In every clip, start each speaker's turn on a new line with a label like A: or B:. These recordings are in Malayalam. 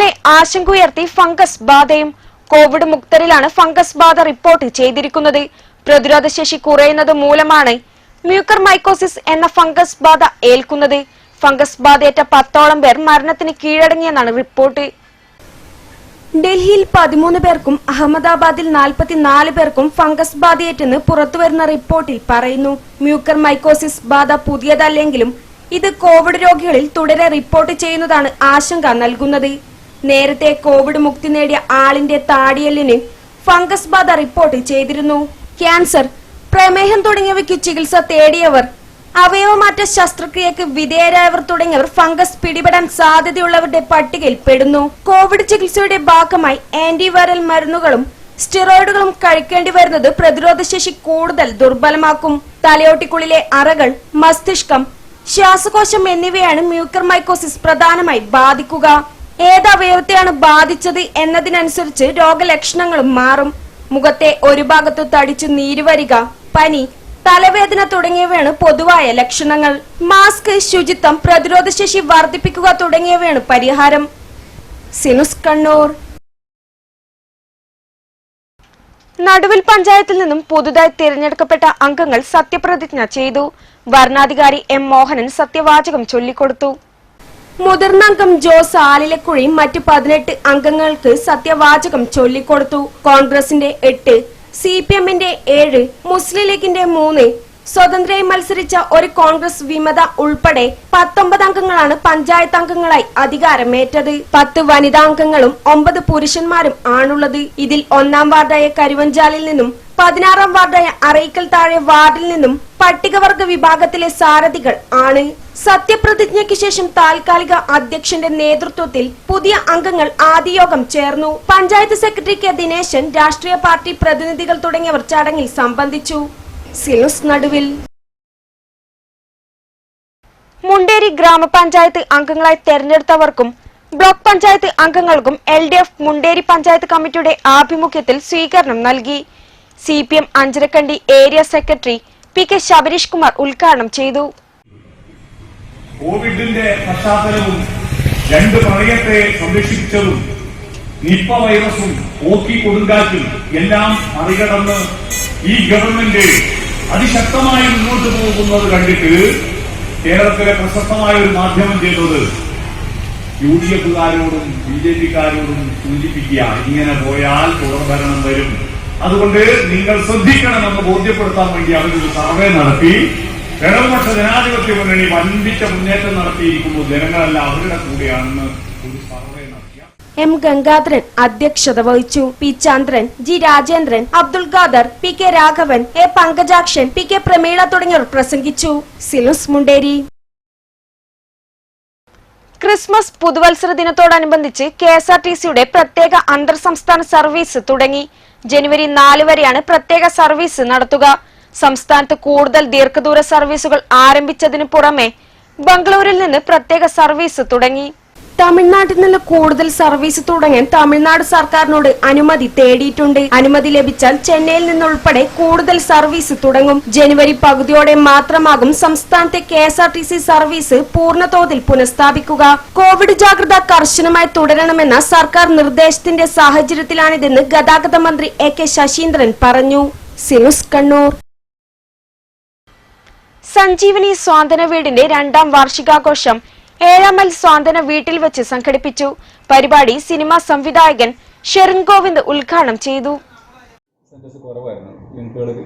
A: പിന്നാലെ ആശങ്കയുയർത്തി ഫംഗസ് ബാധയും. കോവിഡ് മുക്തരിലാണ് ഫംഗസ് ബാധ റിപ്പോർട്ട് ചെയ്തിരിക്കുന്നത്. പ്രതിരോധശേഷി കുറയുന്നത് മൂലമാണ് മ്യൂക്കർമൈക്കോസിസ് എന്ന ഫംഗസ് ബാധ ഏൽക്കുന്നത്. ഫംഗസ് ബാധയേറ്റ 10ഓളം പേർ മരണത്തിന് കീഴടങ്ങിയെന്നാണ് റിപ്പോർട്ട്. ഡൽഹിയിൽ 13 പേർക്കും അഹമ്മദാബാദിൽ 44 പേർക്കും ഫംഗസ് ബാധയേറ്റെന്ന് പുറത്തുവരുന്ന റിപ്പോർട്ടിൽ പറയുന്നു. മ്യൂക്കർമൈക്കോസിസ് ബാധ പുതിയതല്ലെങ്കിലും ഇത് കോവിഡ് രോഗികളിൽ തുടരെ റിപ്പോർട്ട് ചെയ്യുന്നതാണ് ആശങ്ക നൽകുന്നത്. നേരത്തെ കോവിഡ് മുക്തി നേടിയ ആളിന്റെ താടിയെല്ലിന് ഫംഗസ് ബാധ റിപ്പോർട്ട് ചെയ്തിരുന്നു. ക്യാൻസർ, പ്രമേഹം തുടങ്ങിയവയ്ക്ക് ചികിത്സ തേടിയവർ, അവയവമാറ്റ ശസ്ത്രക്രിയക്ക് വിധേയരായവർ തുടങ്ങിയവർ ഫംഗസ് പിടിപെടാൻ സാധ്യതയുള്ളവരുടെ പട്ടികയിൽ പെടുന്നു. കോവിഡ് ചികിത്സയുടെ ഭാഗമായി ആന്റിവൈറൽ മരുന്നുകളും സ്റ്റിറോയിഡുകളും കഴിക്കേണ്ടി വരുന്നത് പ്രതിരോധശേഷി കൂടുതൽ ദുർബലമാക്കും. തലയോട്ടിക്കുള്ളിലെ അറകൾ, മസ്തിഷ്കം, ശ്വാസകോശം എന്നിവയാണ് മ്യൂക്കർമൈക്കോസിസ് പ്രധാനമായി ബാധിക്കുക. ഏത് അവയവത്തെയാണ് ബാധിച്ചത് എന്നതിനനുസരിച്ച് രോഗലക്ഷണങ്ങളും മാറും. മുഖത്തെ ഒരു ഭാഗത്തു തടിച്ചു നീരുവരിക, പനി, തലവേദന തുടങ്ങിയവയാണ് പൊതുവായ ലക്ഷണങ്ങൾ. മാസ്ക്, ശുചിത്വം, പ്രതിരോധശേഷി വർദ്ധിപ്പിക്കുക തുടങ്ങിയവയാണ് പരിഹാരം. സിനുസ് കണ്ണൂർ. നടുവിൽ പഞ്ചായത്തിൽ നിന്നും പുതുതായി തിരഞ്ഞെടുക്കപ്പെട്ട അംഗങ്ങൾ സത്യപ്രതിജ്ഞ ചെയ്തു. വരണാധികാരി എം മോഹനൻ സത്യവാചകം ചൊല്ലിക്കൊടുത്തു. മുതിർന്ന അംഗം ജോസ് ആലിലക്കുഴി മറ്റ് 18 അംഗങ്ങൾക്ക് സത്യവാചകം ചൊല്ലിക്കൊടുത്തു. കോൺഗ്രസിന്റെ 8, CPM-ന്റെ 7, മുസ്ലിം ലീഗിന്റെ 3, സ്വതന്ത്രമായി മത്സരിച്ച ഒരു കോൺഗ്രസ് വിമത ഉൾപ്പെടെ 19 അംഗങ്ങളാണ് പഞ്ചായത്ത് അംഗങ്ങളായി അധികാരമേറ്റത്. 10 വനിതാ അംഗങ്ങളും 9 പുരുഷന്മാരും ആണുള്ളത്. ഇതിൽ 1-ാം വാർഡായ കരുവഞ്ചാലിൽ നിന്നും 16-ാം വാർഡായ അറയ്ക്കൽ താഴെ വാർഡിൽ നിന്നും പട്ടികവർഗ വിഭാഗത്തിലെ സാരഥികൾ ആണ്. സത്യപ്രതിജ്ഞയ്ക്ക് ശേഷം താൽക്കാലിക അധ്യക്ഷന്റെ നേതൃത്വത്തിൽ പുതിയ അംഗങ്ങൾ ആദ്യ യോഗം ചേർന്നു. പഞ്ചായത്ത് സെക്രട്ടറി കെ ദിനേശൻ, രാഷ്ട്രീയ പാർട്ടി പ്രതിനിധികൾ തുടങ്ങിയവർ ചടങ്ങിൽ സംബന്ധിച്ചു. സിനുസ് നടുവിൽ. മുണ്ടേരി ഗ്രാമപഞ്ചായത്ത് അംഗങ്ങളായി തെരഞ്ഞെടുത്തവർക്കും ബ്ലോക്ക് പഞ്ചായത്ത് അംഗങ്ങൾക്കും LDF മുണ്ടേരി പഞ്ചായത്ത് കമ്മിറ്റിയുടെ ആഭിമുഖ്യത്തിൽ സ്വീകരണം നൽകി. CPM Anjarakandy area secretary PK Sabareesh Kumar ഉദ്ഘാടനം ചെയ്തു.
B: കോവിഡിന്റെ പശ്ചാത്തലവും 2 പ്രളയത്തെ സംരക്ഷിച്ചതും നിപ്പ വൈറസും ഓക്കി കൊടുങ്കാറ്റും എല്ലാം മറികടന്ന് ഈ ഗവൺമെന്റ് അതിശക്തമായി മുന്നോട്ട് പോകുന്നത് കണ്ടിട്ട് കേരളത്തിലെ പ്രശസ്തമായ ഒരു മാധ്യമം ചെയ്തത് UDF-കാരോടും BJP-കാരോടും സൂചിപ്പിക്കുക, ഇങ്ങനെ പോയാൽ തുടർഭരണം വരും, അതുകൊണ്ട് നിങ്ങൾ ശ്രദ്ധിക്കണമെന്ന് ബോധ്യപ്പെടുത്താൻ വേണ്ടി അവരൊരു സർവേ നടത്തി. ഇടതുപക്ഷ ജനാധിപത്യ മുന്നണി വൻപിച്ച മുന്നേറ്റം നടത്തിയിരിക്കുന്നു, ജനങ്ങളല്ല അവരുടെ കൂടെയാണെന്ന് ഒരു സർവേ നടത്തിയ
A: M ഗംഗാധരൻ അധ്യക്ഷത വഹിച്ചു. P Chandran, G Rajendran, Abdul Khader, PK Raghavan, A Pankajakshan, PK Prameela തുടങ്ങിയവർ പ്രസംഗിച്ചു. സിനുസ് മുണ്ടേരി. ക്രിസ്മസ് പുതുവത്സര ദിനത്തോടനുബന്ധിച്ച് KSRTCയുടെ പ്രത്യേക അന്തർ സംസ്ഥാന സർവീസ് തുടങ്ങി. ജനുവരി 4 വരെയാണ് പ്രത്യേക സർവീസ് നടത്തുക. സംസ്ഥാനത്ത് കൂടുതൽ ദീർഘദൂര സർവീസുകൾ ആരംഭിച്ചതിനു പുറമെ ബംഗളൂരിൽ നിന്ന് പ്രത്യേക സർവീസ് തുടങ്ങി. തമിഴ്നാട്ടിൽ നിന്ന് കൂടുതൽ സർവീസ് തുടങ്ങാൻ തമിഴ്നാട് സർക്കാരിനോട് അനുമതി തേടിയിട്ടുണ്ട്. അനുമതി ലഭിച്ചാൽ ചെന്നൈയിൽ നിന്നുൾപ്പെടെ കൂടുതൽ സർവീസ് തുടങ്ങും. ജനുവരി പകുതിയോടെ മാത്രമാകും സംസ്ഥാനത്തെ KSRTC സർവീസ് പൂർണ്ണതോതിൽ പുനഃസ്ഥാപിക്കുക. കോവിഡ് ജാഗ്രത കർശനമായി തുടരണമെന്ന സർക്കാർ നിർദ്ദേശത്തിന്റെ സാഹചര്യത്തിലാണിതെന്ന് ഗതാഗത മന്ത്രി AK ശശീന്ദ്രൻ പറഞ്ഞു. സിനുസ് കണ്ണൂർ. സഞ്ജീവനി സ്വാന്തന വീടിന്റെ 2ാം വാർഷികാഘോഷം 7ാം മൈൽ സ്വാന്തന വീട്ടിൽ വെച്ച് സംഘടിപ്പിച്ചു. പരിപാടി സിനിമാ സംവിധായകൻ ഷെറിൻ ഗോവിന്ദ് ഉദ്ഘാടനം ചെയ്തു.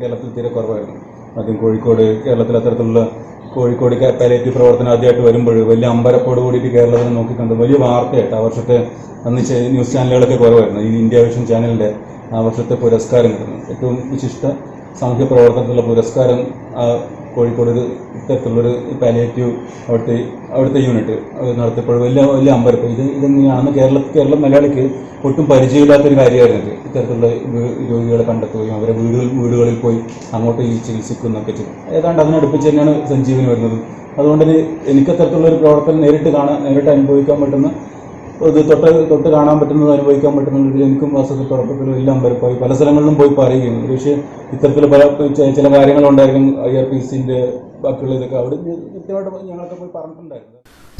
C: കേരളത്തിൽ തീരെ കുറവായിരുന്നു. ആദ്യം കോഴിക്കോട്, കേരളത്തിൽ അത്തരത്തിലുള്ള കോഴിക്കോട് പാലിയേറ്റീവ് പ്രവർത്തനം ആദ്യമായിട്ട് വരുമ്പോൾ വലിയ അമ്പരപ്പോട് കൂടിയിട്ട് കേരളത്തിൽ നോക്കിക്കണ്ട് വലിയ വാർത്തയായിട്ട് ആ വർഷത്തെ അന്ന് ന്യൂസ് ചാനലുകളൊക്കെ കുറവായിരുന്നു. ഈ ഇന്ത്യ വിഷൻ ചാനലിന്റെ ആ വർഷത്തെ പുരസ്കാരം കിട്ടുന്നു. ഏറ്റവും വിശിഷ്ട സാമൂഹ്യ പ്രവർത്തനത്തിലുള്ള പുരസ്കാരം കോഴിക്കോട് ഇത്തരത്തിലുള്ളൊരു പാലിയേറ്റീവ് അവിടുത്തെ യൂണിറ്റ് നടത്തിയപ്പോൾ വലിയ അമ്പരപ്പ്. ഇതെങ്ങനെയാണെന്ന് കേരളം മലയാളിക്ക് ഒട്ടും പരിചയമില്ലാത്തൊരു കാര്യമായിരുന്നു. ഇത്തരത്തിലുള്ള രോഗികളെ കണ്ടെത്തുകയും അവരെ വീടുകളിൽ പോയി അങ്ങോട്ട് ഈ ചികിത്സിക്കുന്നൊക്കെ ചെയ്തു. ഏതാണ്ട് അതിനടുപ്പിച്ച് തന്നെയാണ് സഞ്ജീവനി വരുന്നത്. അതുകൊണ്ട് എനിക്ക് അത്തരത്തിലുള്ള ഒരു പ്രവർത്തനം നേരിട്ട് അനുഭവിക്കാൻ പറ്റുന്ന തൊട്ട് കാണാൻ പറ്റുന്നത് അനുഭവിക്കാൻ പറ്റുന്നതിൽ എനിക്കും വാസ്തവത്തിൽ തുടക്കത്തിൽ വലിയ അമ്പരപ്പായി. പല സ്ഥലങ്ങളിലും പോയി പറയുകയും പക്ഷേ ഇത്തരത്തിൽ ചില കാര്യങ്ങളുണ്ടായിരിക്കും IRPCന്റെ ബാക്കിയുള്ള ഇതൊക്കെ അവിടെ കൃത്യമായിട്ട് ഞങ്ങളൊക്കെ പോയി പറഞ്ഞിട്ടുണ്ടായിരുന്നു.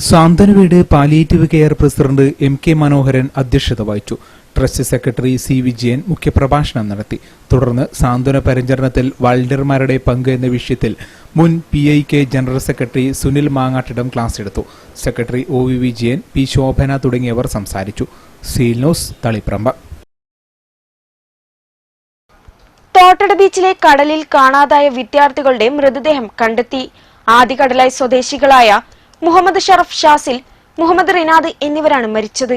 D: സാന്ത്വനവീട് പാലിയേറ്റീവ് കെയർ പ്രസിഡന്റ് MK മനോഹരൻ അധ്യക്ഷത വഹിച്ചു. ട്രസ്റ്റ് സെക്രട്ടറി C വിജയൻ മുഖ്യപ്രഭാഷണം നടത്തി. തുടർന്ന് സാന്ത്വന പരിചരണത്തിൽ വൾണ്ടിയർമാരുടെ പങ്ക് എന്ന വിഷയത്തിൽ മുൻ PIK general secretary Sunil Mangattidam class എടുത്തു. Secretary OV Vijayan, P Shobhana തുടങ്ങിയവർ സംസാരിച്ചു. Seal news, Taliparamba.
A: തോട്ടട ബീച്ചിലെ കടലിൽ കാണാതായ വിദ്യാർത്ഥികളുടെ മൃതദേഹം കണ്ടെത്തി. ആദികടലായി സ്വദേശികളായ മുഹമ്മദ് ഷറഫ് ഷാസിൽ, മുഹമ്മദ് റിനാദ് എന്നിവരാണ് മരിച്ചത്.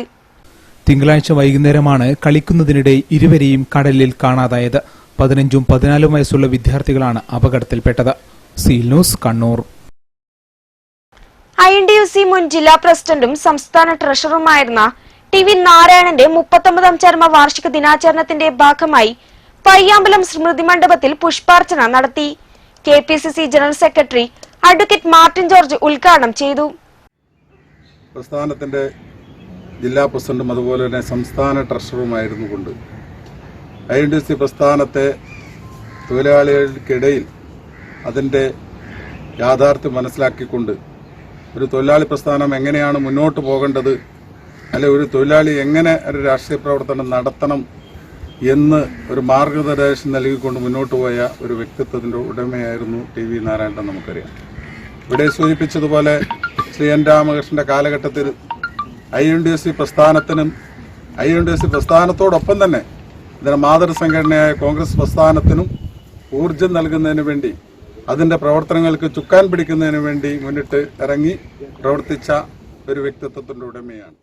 D: തിങ്കളാഴ്ച വൈകുന്നേരമാണ് കളിക്കുന്നതിനിടെ ഇരുവരെയും കടലിൽ കാണാതായത്. 15ഉം 14ഉം വയസ്സുള്ള വിദ്യാർത്ഥികളാണ് അപകടത്തിൽപ്പെട്ടത്. Seal news, Kannur.
A: INTUC മുൻ ജില്ലാ പ്രസിഡന്റും സംസ്ഥാന ട്രഷററുമായിരുന്ന TV നാരായണന്റെ 39ാം ചരമ വാർഷിക ദിനാചരണത്തിന്റെ ഭാഗമായി പയ്യാമ്പലം സ്മൃതി മണ്ഡപത്തിൽ പുഷ്പാർച്ചന നടത്തി. KPCC general secretary advocate Martin George ഉദ്ഘാടനം ചെയ്തു.
E: പ്രസ്ഥാനത്തിന്റെ ജില്ലാ പ്രസിഡന്റും അതുപോലെ തന്നെ സംസ്ഥാന ട്രഷററുമായിരുന്നു കൊണ്ട് INTUC പ്രസ്ഥാനത്തെ തൊഴിലാളികൾക്കിടയിൽ അതിന്റെ യാഥാർത്ഥ്യം മനസ്സിലാക്കിക്കൊണ്ട് ഒരു തൊഴിലാളി പ്രസ്ഥാനം എങ്ങനെയാണ് മുന്നോട്ട് പോകേണ്ടത്, അല്ലെ ഒരു തൊഴിലാളി എങ്ങനെ ഒരു രാഷ്ട്രീയ പ്രവർത്തനം നടത്തണം എന്ന് ഒരു മാർഗനിർദ്ദേശം നൽകിക്കൊണ്ട് മുന്നോട്ട് പോയ ഒരു വ്യക്തിത്വത്തിന്റെ ഉടമയായിരുന്നു TV നാരായണൻ. നമുക്കറിയാം, ഇവിടെ സൂചിപ്പിച്ചതുപോലെ ശ്രീ N രാമകൃഷ്ണന്റെ കാലഘട്ടത്തിൽ INTUC പ്രസ്ഥാനത്തിനും INTUC പ്രസ്ഥാനത്തോടൊപ്പം തന്നെ ഇതിന്റെ മാതൃസംഘടനയായ കോൺഗ്രസ് പ്രസ്ഥാനത്തിനും ഊർജം നൽകുന്നതിന് വേണ്ടി, അതിന്റെ പ്രവർത്തനങ്ങൾക്ക് ചുക്കാൻ പിടിക്കുന്നതിന് വേണ്ടി മുന്നിട്ട് ഇറങ്ങി പ്രവർത്തിച്ച ഒരു വ്യക്തിത്വത്തിന്റെ ഉടമയാണ്.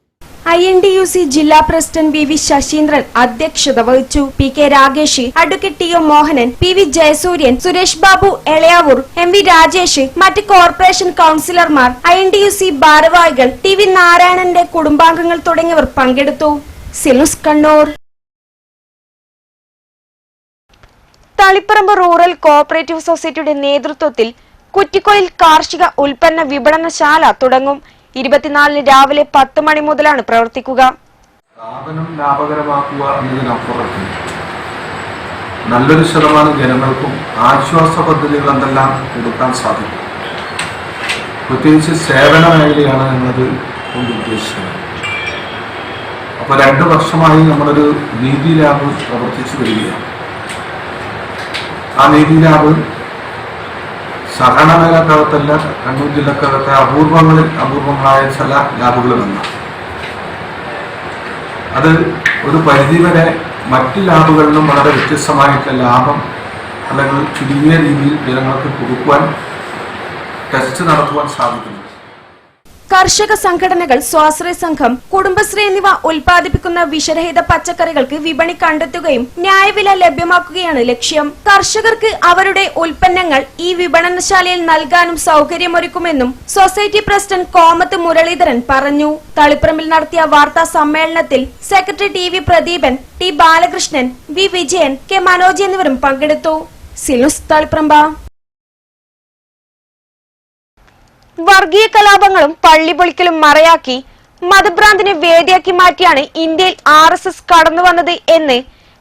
A: INTUC ജില്ലാ പ്രസിഡന്റ് VV ശശീന്ദ്രൻ അധ്യക്ഷത വഹിച്ചു. PK Ragesh, advocate TO Mohanan, PV Jayasooryan, Suresh Babu Elayavoor, MV Rajesh, മറ്റ് കോർപ്പറേഷൻ കൌൺസിലർമാർ, INTUC ഭാരവാഹികൾ, TV നാരായണന്റെ കുടുംബാംഗങ്ങൾ തുടങ്ങിയവർ പങ്കെടുത്തു. സിൽസ്, കണ്ണൂർ. തളിപ്പറമ്പ് റൂറൽ കോഓപ്പറേറ്റീവ് സൊസൈറ്റിയുടെ നേതൃത്വത്തിൽ കുറ്റിക്കോലിൽ കാർഷിക ഉൽപ്പന്ന വിപണനശാല തുടങ്ങും. 24 രാവിലെ 10 മണി മുതലാണ് പ്രവർത്തിക്കുക.
F: സ്ഥാപനം ലാഭകരമാക്കുക എന്നതിനപ്പുറത്ത് നല്ലൊരു ശതമാനം ജനങ്ങൾക്കും ആശ്വാസ പദ്ധതികൾ എന്തെല്ലാം കൊടുക്കാൻ സാധിക്കും. പ്രത്യേകിച്ച് സേവന മേഖലയാണ് ഞങ്ങളത് കൊണ്ട് ഉദ്ദേശിക്കുന്നത്. അപ്പോൾ 2 വർഷമായി നമ്മളൊരു നീതി ലാബ് പ്രവർത്തിച്ചു വരികയാണ്. ആ നീതി ലാബ് സഹകരണ മേഖലക്കകത്തല്ല, കണ്ണൂർ ജില്ലക്കകത്തെ അപൂർവങ്ങളായ ചില ലാബുകളിലൊന്ന്. അത് ഒരു പരിധിവരെ മറ്റ് ലാബുകളിലും വളരെ വ്യത്യസ്തമായിട്ടുള്ള ലാഭം അല്ലെങ്കിൽ ചുരുങ്ങിയ രീതിയിൽ ജനങ്ങൾക്ക് കൊടുക്കുവാൻ ടെസ്റ്റ് നടത്തുവാൻ സാധിക്കുന്നു.
A: കർഷക സംഘടനകൾ, സ്വാശ്രയ സംഘം, കുടുംബശ്രീ എന്നിവ ഉൽപ്പാദിപ്പിക്കുന്ന വിഷരഹിത പച്ചക്കറികൾക്ക് വിപണി കണ്ടെത്തുകയും ന്യായവില ലഭ്യമാക്കുകയാണ് ലക്ഷ്യം. കർഷകർക്ക് അവരുടെ ഉൽപ്പന്നങ്ങൾ ഈ വിപണനശാലയിൽ നൽകാനും സൗകര്യമൊരുക്കുമെന്നും സൊസൈറ്റി പ്രസിഡന്റ് കോമത്ത് മുരളീധരൻ പറഞ്ഞു. തളിപ്പറമ്പിൽ നടത്തിയ വാർത്താ സമ്മേളനത്തിൽ secretary TV Pradeepan, T Balakrishnan, V Vijayan, K Manoj എന്നിവരും പങ്കെടുത്തു. സിൽസ്, തളിപ്പറമ്പ. വർഗീയ കലാപങ്ങളും പള്ളിപൊളിക്കലും മറയാക്കി മതഭ്രാന്തിനെ വേദിയാക്കി മാറ്റിയാണ് ഇന്ത്യയിൽ RSS കടന്നുവന്നത് എന്ന്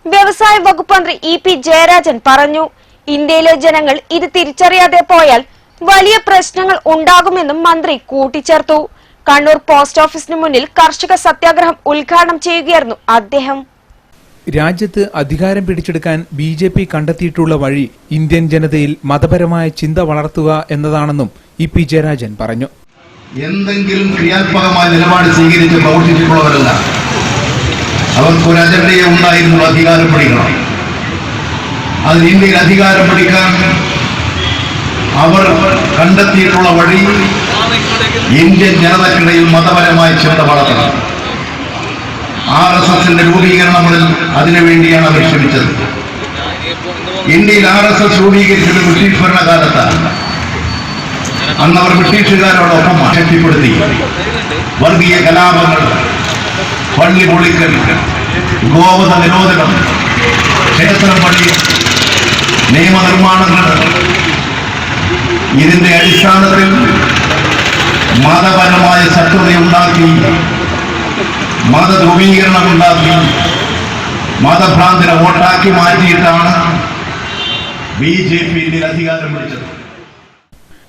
A: വ്യവസായ വകുപ്പ് മന്ത്രി EP ജയരാജൻ പറഞ്ഞു. ഇന്ത്യയിലെ ജനങ്ങൾ ഇത് തിരിച്ചറിയാതെ പോയാൽ വലിയ പ്രശ്നങ്ങൾ ഉണ്ടാകുമെന്നും മന്ത്രി കൂട്ടിച്ചേർത്തു. കണ്ണൂർ പോസ്റ്റ് ഓഫീസിന് മുന്നിൽ കർഷക സത്യാഗ്രഹം ഉദ്ഘാടനം ചെയ്യുകയായിരുന്നു അദ്ദേഹം.
D: രാജ്യത്ത് അധികാരം പിടിച്ചെടുക്കാൻ BJP കണ്ടെത്തിയിട്ടുള്ള വഴി ഇന്ത്യൻ ജനതയിൽ മതപരമായ ചിന്ത വളർത്തുക എന്നതാണെന്നും EP ജയരാജൻ പറഞ്ഞു.
G: എന്തെങ്കിലും ക്രിയാത്മകമായ നിലപാട് സ്വീകരിച്ച് പ്രവർത്തിച്ചിട്ടുള്ളവരല്ല. അവർക്കൊരു അജണ്ടയെ ഉണ്ടായിരുന്നു, അധികാരം പിടിക്കണം. അതിന് ഇന്ത്യയിൽ അധികാരം പിടിക്കാൻ അവർ കണ്ടെത്തിയിട്ടുള്ള വഴി ഇന്ത്യൻ ജനതയ്ക്കിടയിൽ മതപരമായ ചിന്ത വളർത്തണം. RSSന്റെ രൂപീകരണങ്ങളിൽ അതിനുവേണ്ടിയാണ് അവർ ശ്രമിച്ചത്. ഇന്ത്യയിൽ RSS രൂപീകരിച്ചത് ബ്രിട്ടീഷ് ഭരണകാലത്താണ്. അന്നവർ ബ്രിട്ടീഷുകാരോടൊപ്പം ശക്തിപ്പെടുത്തി വർഗീയ കലാപങ്ങൾ, പള്ളി പൊളിക്കൽ, ഗോവധ നിരോധനം, ക്ഷേത്രം പള്ളി നിയമനിർമ്മാണങ്ങൾ, ഇതിന്റെ അടിസ്ഥാനത്തിൽ മതപരമായ ശത്രുതയുണ്ടാക്കി, മതധ്രുവീകരണമുണ്ടാക്കി, മതഭ്രാന്തിനെ വോട്ടാക്കി മാറ്റിയിട്ടാണ് BJP അധികാരം പിടിച്ചത്.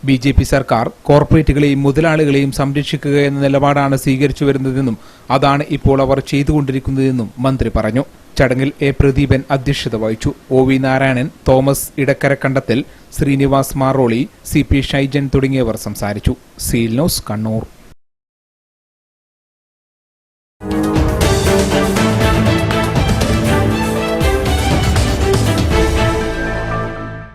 D: BJP സർക്കാർ കോർപ്പറേറ്റുകളെയും മുതലാളികളെയും സംരക്ഷിക്കുക എന്ന നിലപാടാണ് സ്വീകരിച്ചു വരുന്നതെന്നും അതാണ് ഇപ്പോൾ അവർ ചെയ്തുകൊണ്ടിരിക്കുന്നതെന്നും മന്ത്രി പറഞ്ഞു. ചടങ്ങിൽ A. പ്രദീപൻ അധ്യക്ഷത വഹിച്ചു. OV നാരായണൻ, തോമസ് ഇടക്കരക്കണ്ടത്തിൽ, ശ്രീനിവാസ് മാറോളി, CP ഷൈജൻ തുടങ്ങിയവർ സംസാരിച്ചു. Seal news, Kannur.